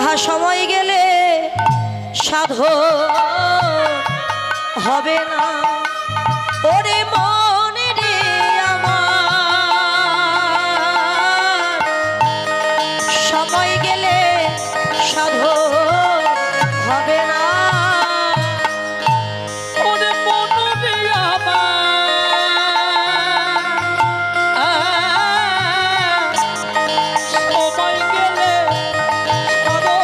আহা সময় গেলে সাধো হবে না ওরে মনে রে আমার সময় গেলে সাধো হবে না ওরে মনে রে আমার সময় গেলে সাধো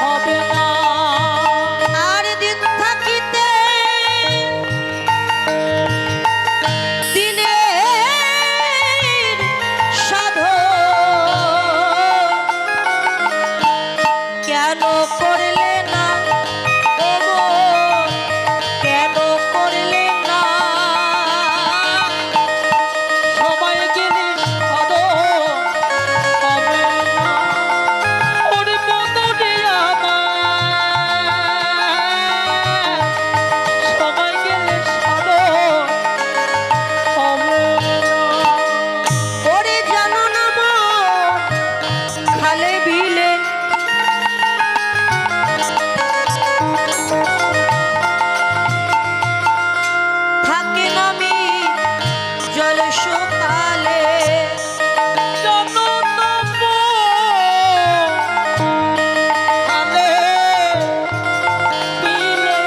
হবে না আর দিন থাকিতে দিনের সাধো কেন করলে না ওগো কেন করলে না সময় গেলে সাধো হবে না ওরে মনে রে আমার সময় গেলে সাধো হবে না ওরে জানো না মন খালে বিলে থাকে নামি জল সকালে জানো না মো খালে বিলে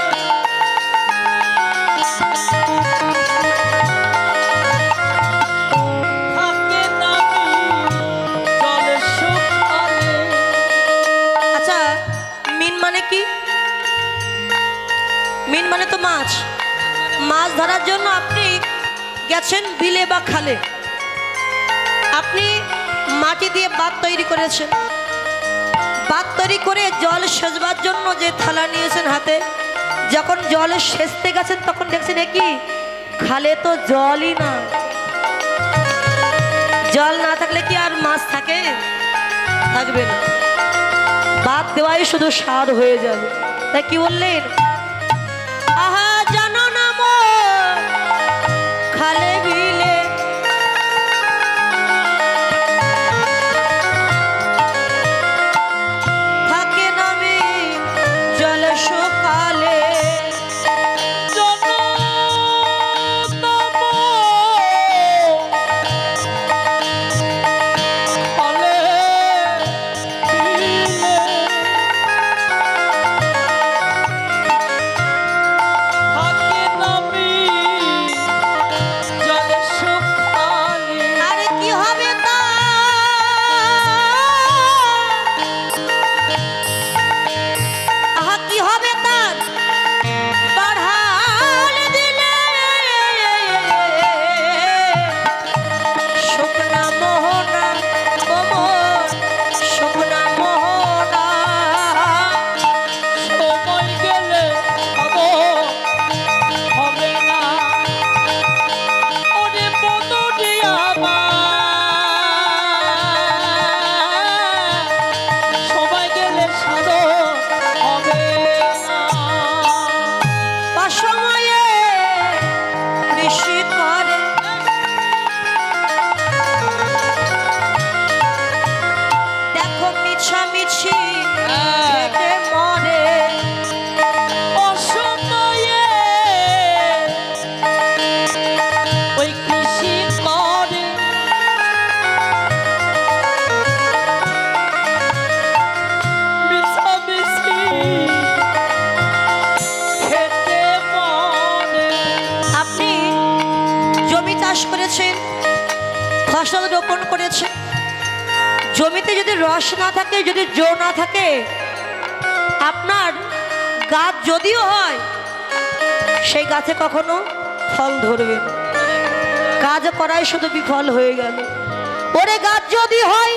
থাকে নামি জলে শুকালে আচ্ছা মিন মানে কি মিন মানে তো মাছ মাছ ধরার জন্য আপনি গেছেন বিলে বা খালে আপনি মাটি দিয়ে বাঁধ তৈরি করেছেন বাঁধ তৈরি করে জল সেচবার জন্য যে থালা নিয়েছেন হাতে যখন জল সেচতে গেছেন তখন দেখছেন কি খালে তো জলই না জল না থাকলে কি আর মাছ থাকে থাকবে না বাদ দেওয়াই শুধু স্বাদ হয়ে যাবে তাই কি বললেন আহা জানো না মন খালে বিলে থাকে নামি জল সকালে জানো না মো খালে বিলে থাকে নামি জলে শুকালে আরে কি হবে তা আহা কি হবে তার বাড়াল দিলে শুকনা মোহনা কোমর শুকনা মোহনা সময় গেলে সাধো হবে না ওরে মনে রে আমার সময় গেলে সাধো হবে না সময়ে ঋষি করে দেখো মিছামিছি হেঁটে মরে অসময়ে ওই কৃষি করে মিছামিছি খেতে মরে আপনি জমি চাষ করেছেন ফসল রোপণ করেছেন জমিতে যদি রস না থাকে যদি জো না থাকে আপনার গাছ যদিও হয় সেই গাছে কখনো ফল ধরবে না কাজ করাই শুধু বিফল হয়ে গেল ওরে গাছ যদি হয়